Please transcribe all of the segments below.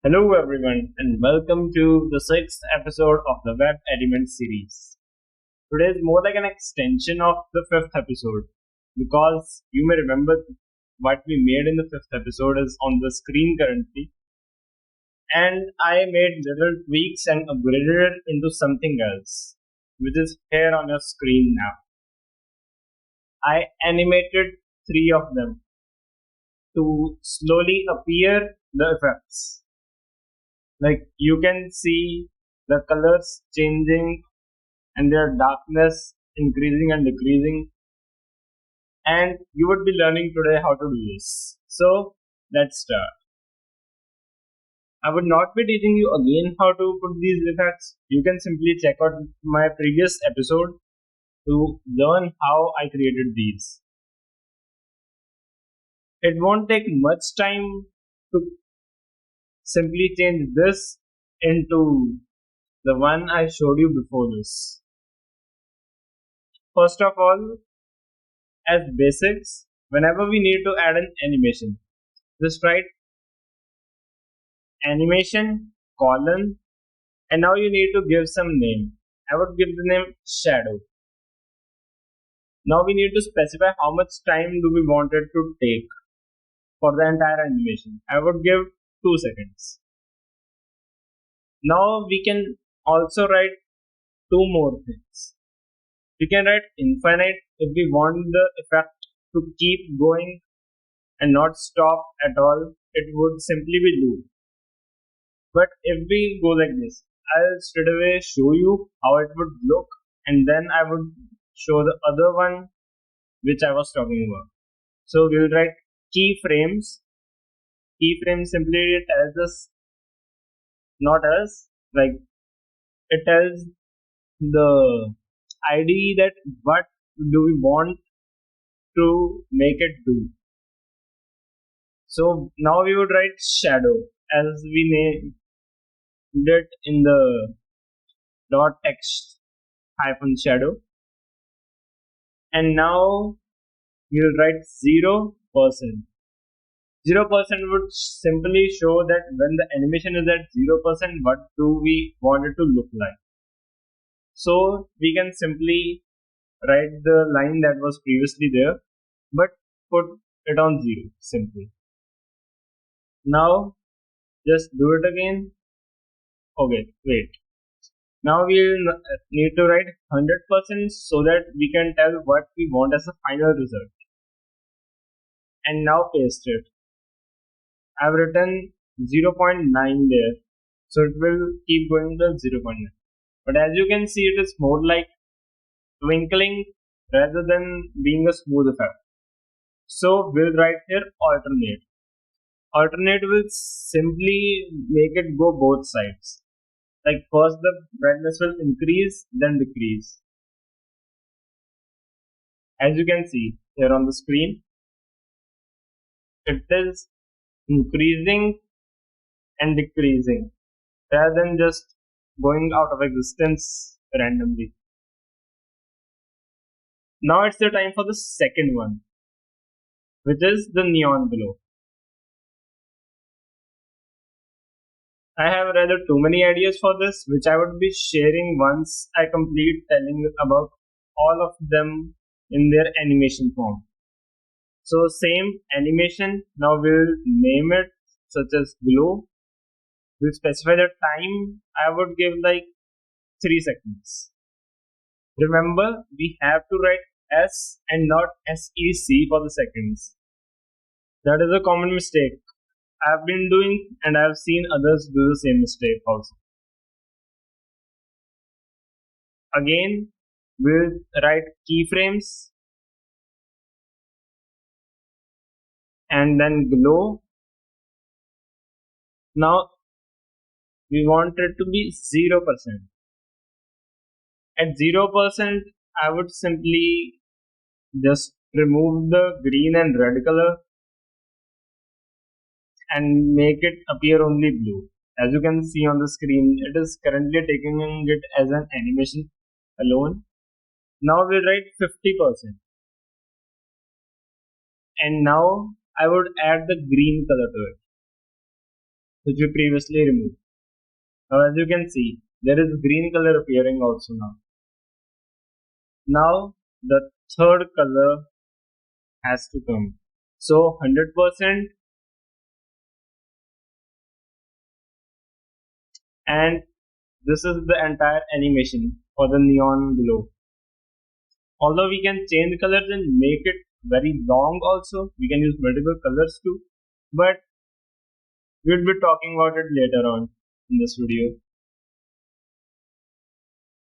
Hello everyone and welcome to the sixth episode of the Web Element series. Today is more like an extension of the fifth episode because you may remember what we made in the fifth episode is on the screen currently, and I made little tweaks and upgraded it into something else which is here on your screen now. I animated three of them to slowly appear the effects. Like you can see the colors changing and their darkness increasing and decreasing, and you would be learning today how to do this. So let's start. I would not be teaching you again how to put these effects. You can simply check out my previous episode to learn how I created these. It won't take much time to simply change this into the one I showed you before this. First of all, as basics, whenever we need to add an animation, just write animation colon, and now you need to give some name. I would give the name shadow. Now we need to specify how much time do we want it to take for the entire animation. I would give 2 seconds. Now we can also write two more things. We can write infinite if we want the effect to keep going and not stop at all. It would simply be loop. But if we go like this, I'll straight away show you how it would look, and then I would show the other one which I was talking about. So we'll write keyframes. Keyframe simply tells us, not us, like it tells the ID that what do we want to make it do. So now we would write shadow as we named it in the dot text hyphen shadow, and now we'll write 0%. 0% would simply show that when the animation is at 0%, what do we want it to look like. So we can simply write the line that was previously there, but put it on 0 simply. Now just do it again. Okay, wait. Now we'll need to write 100% so that we can tell what we want as a final result. And now paste it. I've written 0.9 there, so it will keep going to 0.9. But as you can see, it is more like twinkling rather than being a smooth effect. So we'll write here alternate. Alternate will simply make it go both sides. Like first the brightness will increase, then decrease. As you can see here on the screen, it is increasing and decreasing rather than just going out of existence randomly. Now it's the time for the second one, which is the neon glow. I have rather too many ideas for this, which I would be sharing once I complete telling about all of them in their animation form. So same animation, now we'll name it such as glow. We'll specify the time. I would give like 3 seconds. Remember, we have to write S and not SEC for the seconds. That is a common mistake I've been doing, and I've seen others do the same mistake also. Again, we'll write keyframes and then glow. Now we want it to be 0%. At 0%, I would simply just remove the green and red color and make it appear only blue. As you can see on the screen, it is currently taking it as an animation alone. Now we'll write 50%. And now I would add the green color to it. which we previously removed. Now, as you can see, there is green color appearing also now. Now, the third color has to come. So, 100%, and this is the entire animation for the neon below. Although we can change colors and make it very long also, we can use multiple colors too, but we'll be talking about it later on in this video.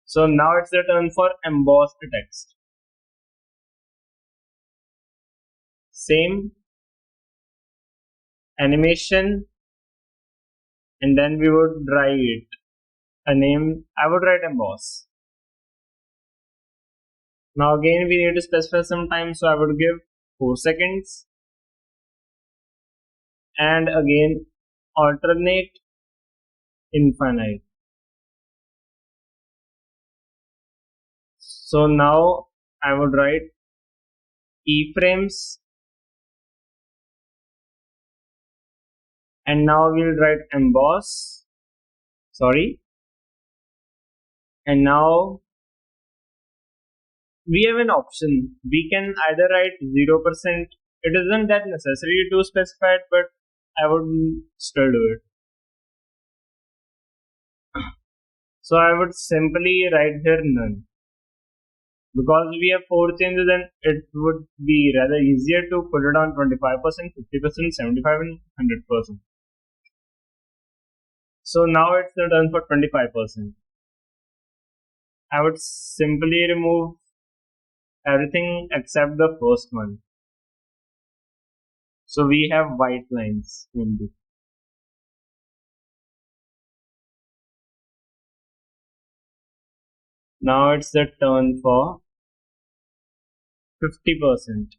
So now it's the turn for embossed text. Same animation, and then we would write a name. I would write emboss. Now again we need to specify some time, so I would give 4 seconds, and again alternate infinite. So now I would write keyframes, and now we'll write emboss. Sorry, and now we have an option. We can either write 0%. It isn't that necessary to specify it, but I would still do it. So I would simply write here none. Because we have 4 changes, then it would be rather easier to put it on 25%, 50%, 75%, and 100%. So now it's the turn for 25%. I would simply remove everything except the first one. So we have white lines only. Now it's the turn for 50%.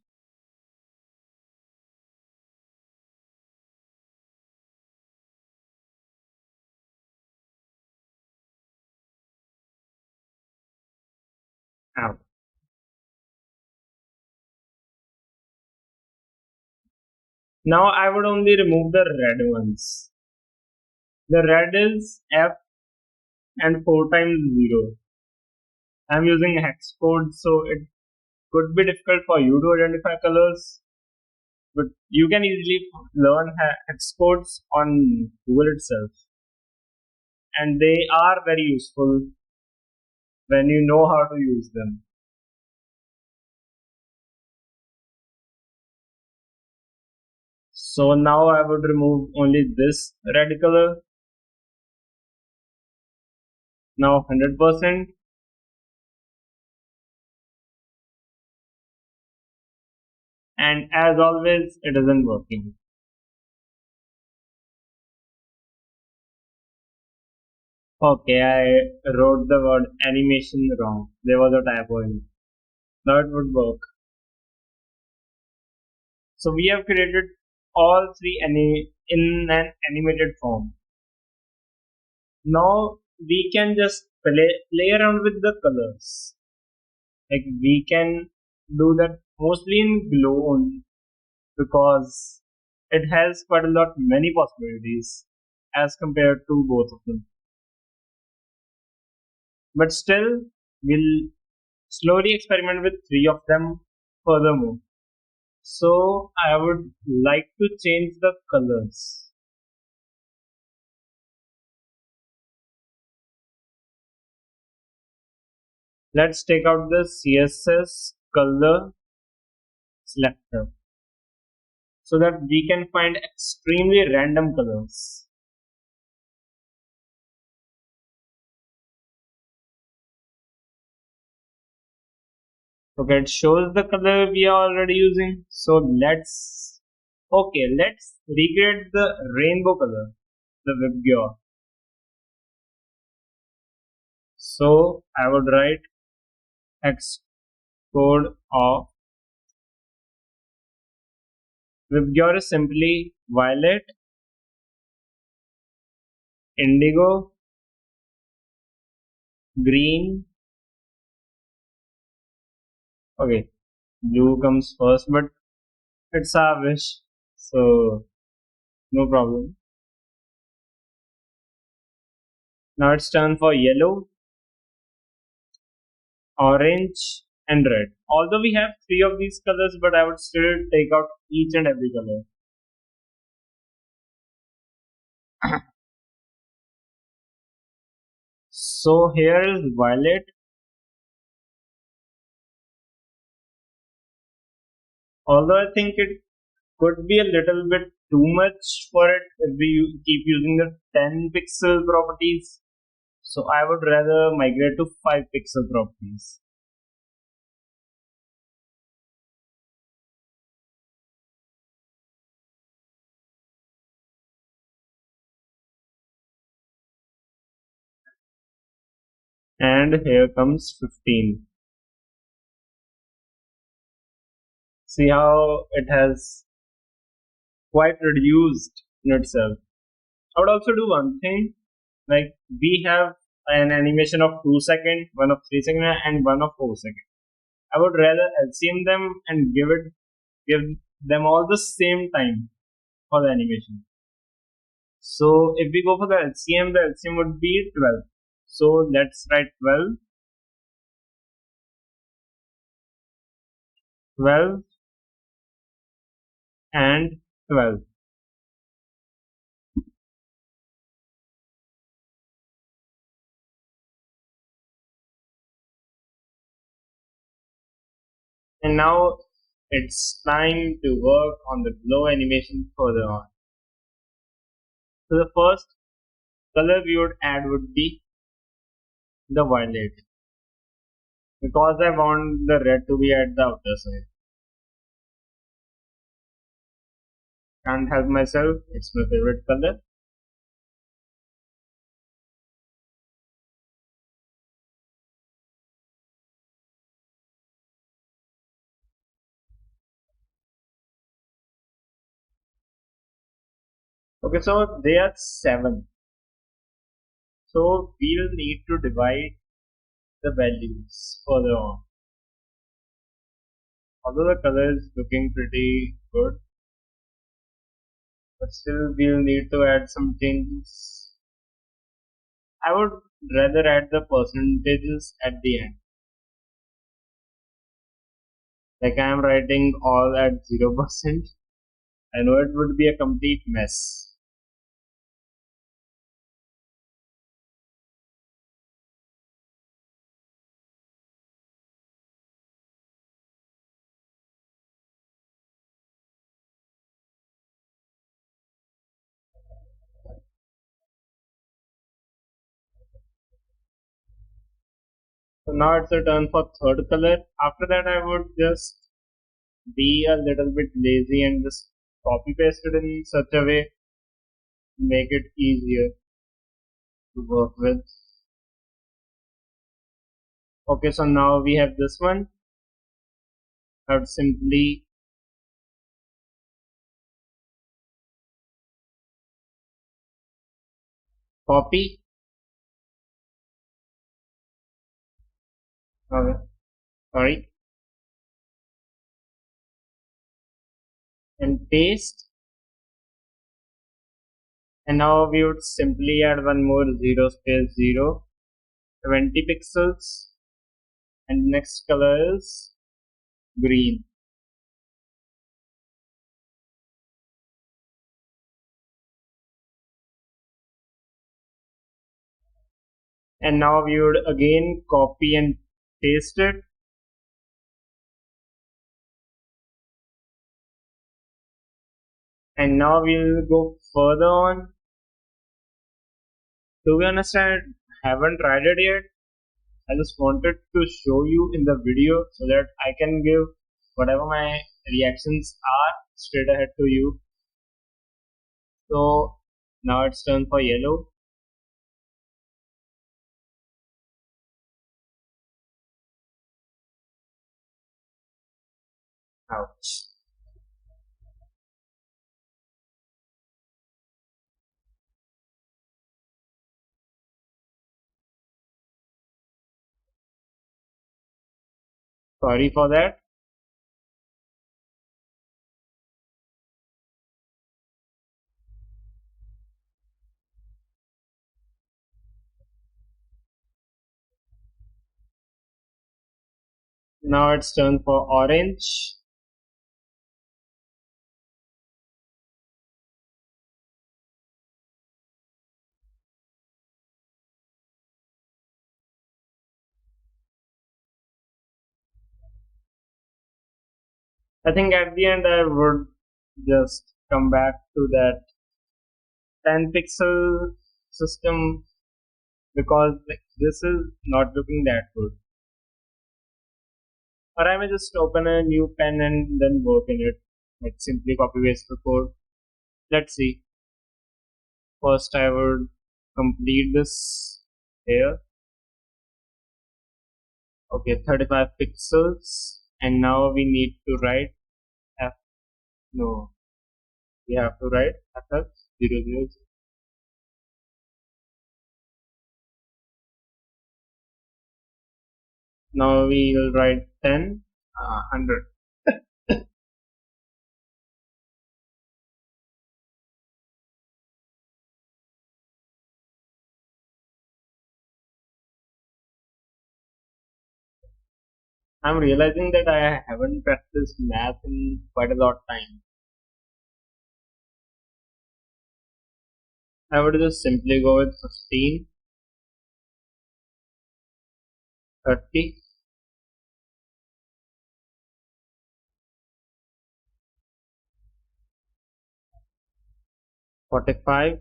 Out. Now I would only remove the red ones. The red is F and 4 times 0. I'm using hex code, so it could be difficult for you to identify colors, but you can easily learn hex codes on Google itself, and they are very useful when you know how to use them. So now I would remove only this red color. Now 100%. And as always, it isn't working. Okay, I wrote the word animation wrong. There was a typo in it. Now it would work. So we have created all three in an animated form. Now we can just play around with the colors. Like we can do that mostly in glow only, because it has quite a lot many possibilities as compared to both of them. But still, we'll slowly experiment with 3 of them furthermore. So I would like to change the colors. Let's take out the CSS color selector so that we can find extremely random colors. Okay, it shows the color we are already using. So let's recreate the rainbow color, the WebGear. So I would write hex code of WebGear is simply violet, indigo, green. Okay, blue comes first, but it's our wish, so no problem. Now it's turn for yellow, orange, and red. Although we have three of these colors, but I would still take out each and every color. So here is violet. Although I think it could be a little bit too much for it if we keep using the 10 pixel properties. So I would rather migrate to 5 pixel properties. And here comes 15. See how it has quite reduced in itself. I would also do one thing, like we have an animation of 2 seconds, one of 3 seconds, and one of 4 seconds. I would rather LCM them and give them all the same time for the animation. So if we go for the LCM would be 12. So let's write 12, 12, and 12. And now it's time to work on the glow animation further on. So the first color we would add would be the violet, because I want the red to be at the outer side. Can't help myself, it's my favorite color. Okay, so they are 7. So we'll need to divide the values further on. Although the color is looking pretty good, but still we'll need to add some changes. I would rather add the percentages at the end. Like I am writing all at 0%. I know it would be a complete mess. So now it's a turn for third color. After that I would just be a little bit lazy and just copy paste it in such a way to make it easier to work with. Okay, so now we have this one. I would simply copy, okay, sorry, and paste. And now we would simply add one more 0 space 0, 20 pixels, and next color is green. And now we would again copy and paste it. And now we'll go further on. To be honest, I haven't tried it yet. I just wanted to show you in the video so that I can give whatever my reactions are straight ahead to you. So now it's turn for yellow. Ouch. Sorry for that. Now it's turn for orange. I think at the end I would just come back to that 10 pixel system because like, this is not looking that good. Or I may just open a new pen and then work in it. Like simply copy paste the code. Let's see. First I would complete this here. Okay, 35 pixels. And now we need to write F. No, we have to write FF00. Now we will write 10, 100. I'm realizing that I haven't practiced math in quite a lot of time. I would just simply go with 15, 30, 45,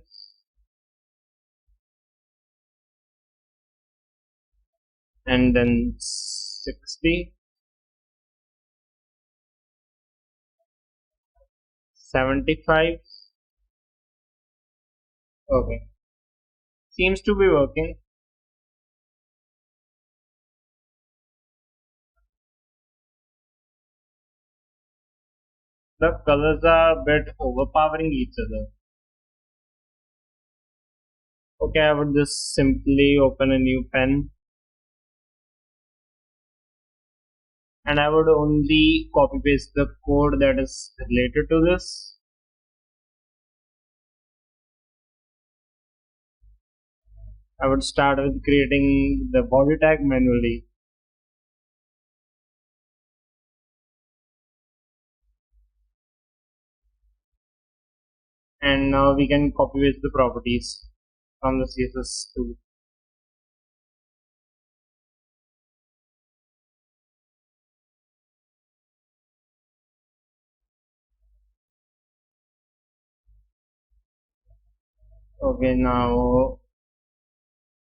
and then 60, 75. Okay, seems to be working. The colors are a bit overpowering each other. Okay, I would just simply open a new pen and I would only copy paste the code that is related to this. I would start with creating the body tag manually. And now we can copy paste the properties from the CSS tool. Okay, now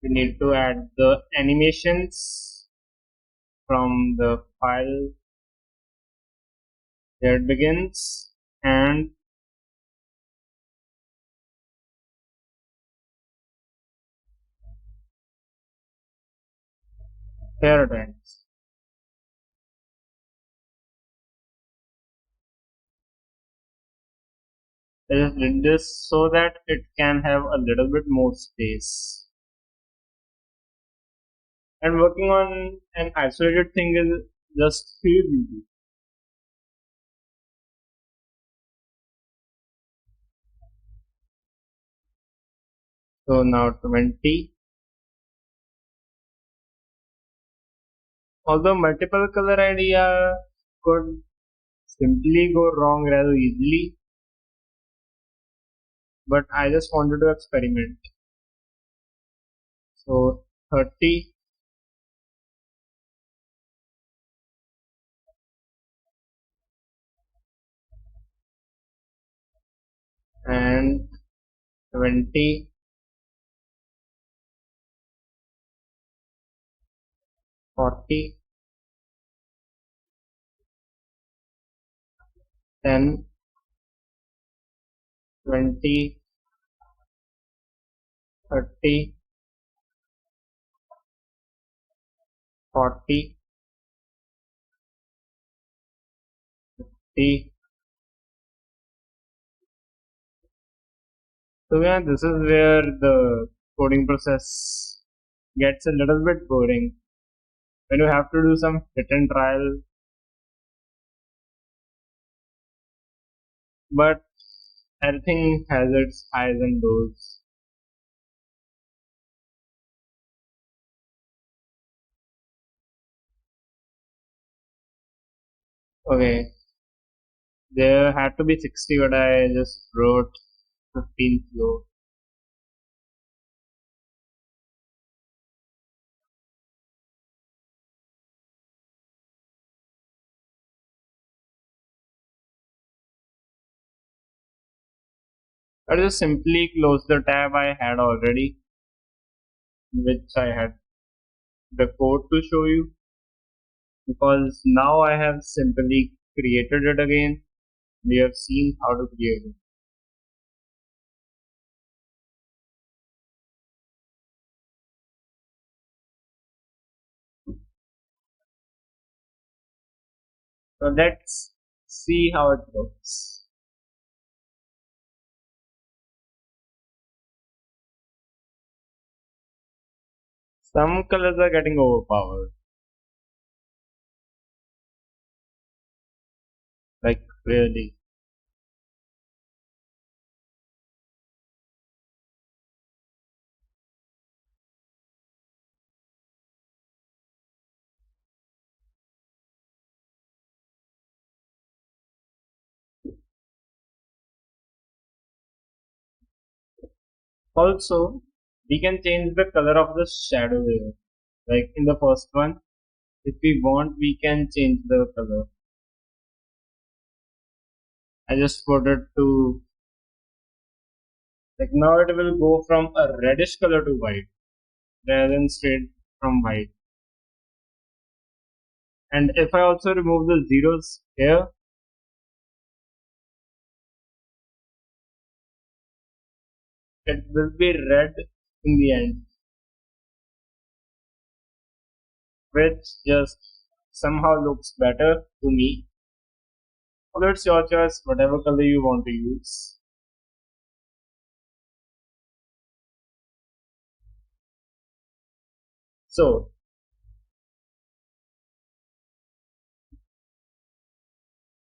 we need to add the animations from the file where it begins and here it ends. I just did this so that it can have a little bit more space. And working on an isolated thing is just feels easy. So now 20. Although multiple color idea could simply go wrong rather easily, but I just wanted to experiment. So 30, and 20, 40, 10, 20, 30, 40, 50. So yeah, this is where the coding process gets a little bit boring when you have to do some hit and trial, but everything has its highs and lows. Okay, there had to be 60, but I just wrote 15 floor. I just simply close the tab I had already, which I had the code to show you, because now I have simply created it again. We have seen how to create it. So let's see how it looks. Some colors are getting overpowered, like really. Also, we can change the color of the shadow layer. Like in the first one, if we want, we can change the color. I just put it to, like, now it will go from a reddish color to white rather than straight from white. And if I also remove the zeros here, it will be red in the end, which just somehow looks better to me. Although it's your choice, whatever color you want to use. So,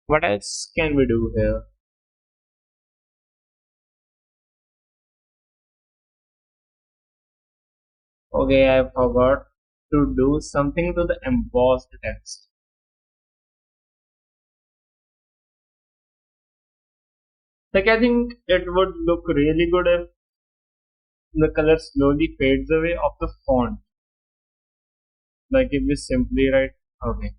what else can we do here? Okay, I forgot to do something to the embossed text. Like, I think it would look really good if the color slowly fades away of the font. Like if we simply write, okay,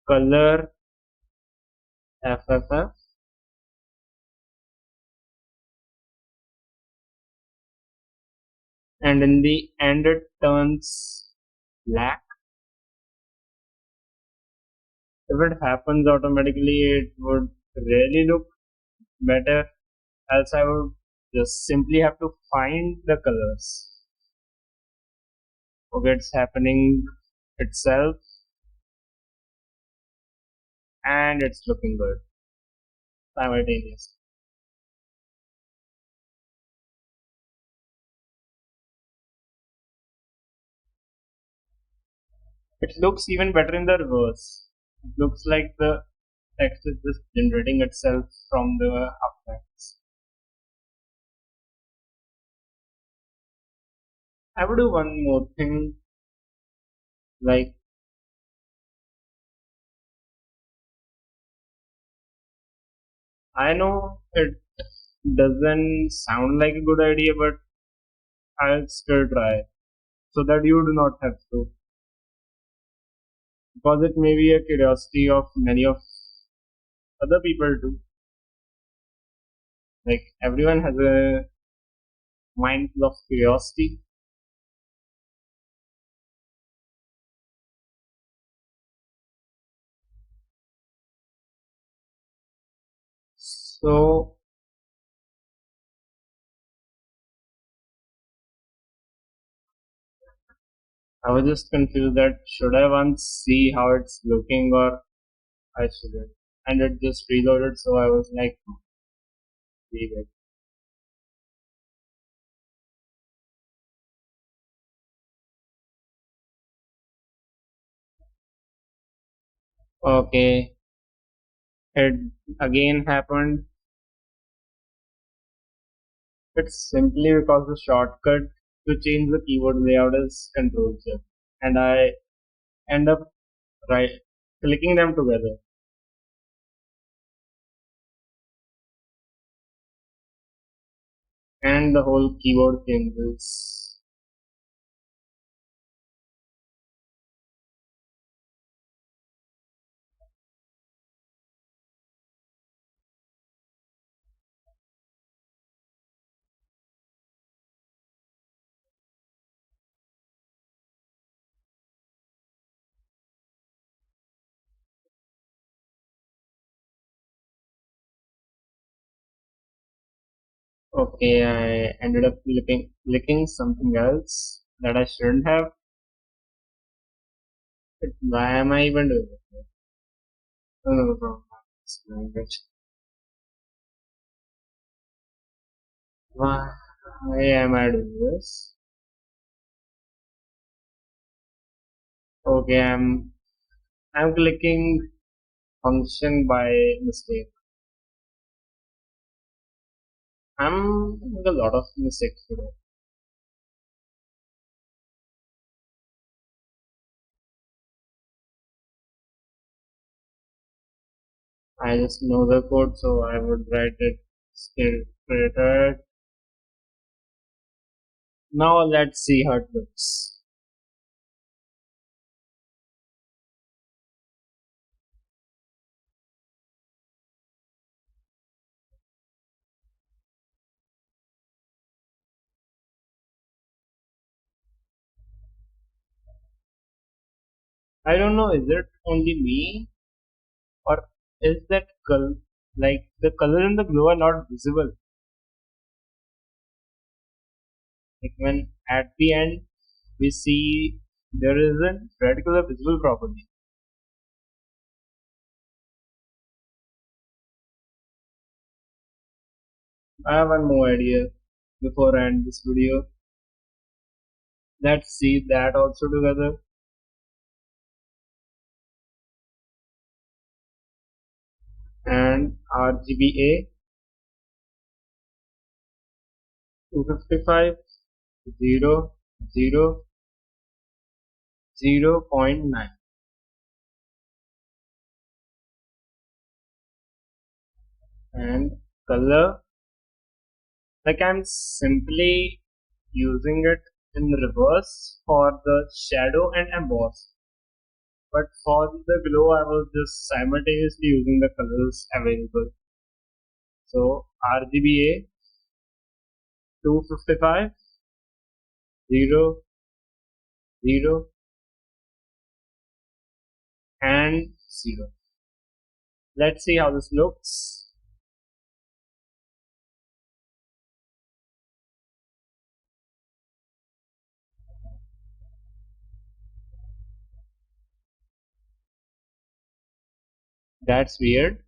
color FFF, and in the end it turns black. If it happens automatically, it would really look better. Else, I would just simply have to find the colors. Okay, it's happening itself, and it's looking good simultaneously. It looks even better in the reverse. It looks like the text is just generating itself from the outlines. I would do one more thing, like I know it doesn't sound like a good idea, but I'll still try so that you do not have to, because it may be a curiosity of many of other people too. Like everyone has a mind full of curiosity. So I was just confused that should I once see how it's looking or I shouldn't. And it just reloaded, so I was like, leave it. Okay, it again happened. It's simply because the shortcut to change the keyboard layout is Control Z. and I end up right clicking them together. And the whole keyboard changes. Okay, I ended up clicking something else that I shouldn't have. But why am I even doing it? No, no, no, language. Why am I doing this? Okay, I'm clicking function by mistake. I'm making a lot of mistakes today. I just know the code, so I would write it straight. Now let's see how it looks. I don't know, is it only me or is that color like the color and the glow are not visible? Like when at the end we see there is a red color visible property. I have one more idea before I end this video. Let's see that also together. And RGBA 255 0 0 0.9 and color, like I'm simply using it in reverse for the shadow and emboss, but for the glow I was just simultaneously using the colors available. So RGBA 255 0 0 and 0. Let's see how this looks. That's weird.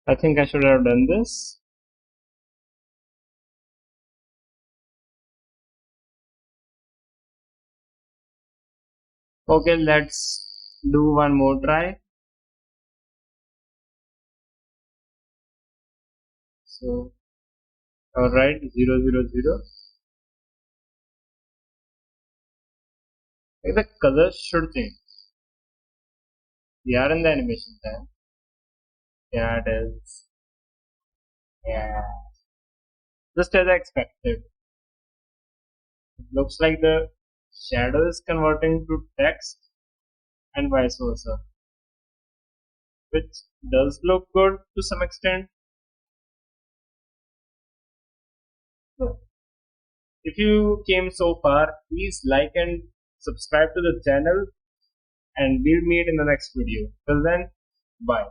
I think I should have done this. Okay, let's do one more try. So, alright, 0 0 0. Like the colors should change. We are in the animation time. Yeah, it is. Yeah. Just as I expected. It looks like the shadow is converting to text and vice versa. Which does look good to some extent. If you came so far, please like and subscribe to the channel and we'll meet in the next video. Till then, bye.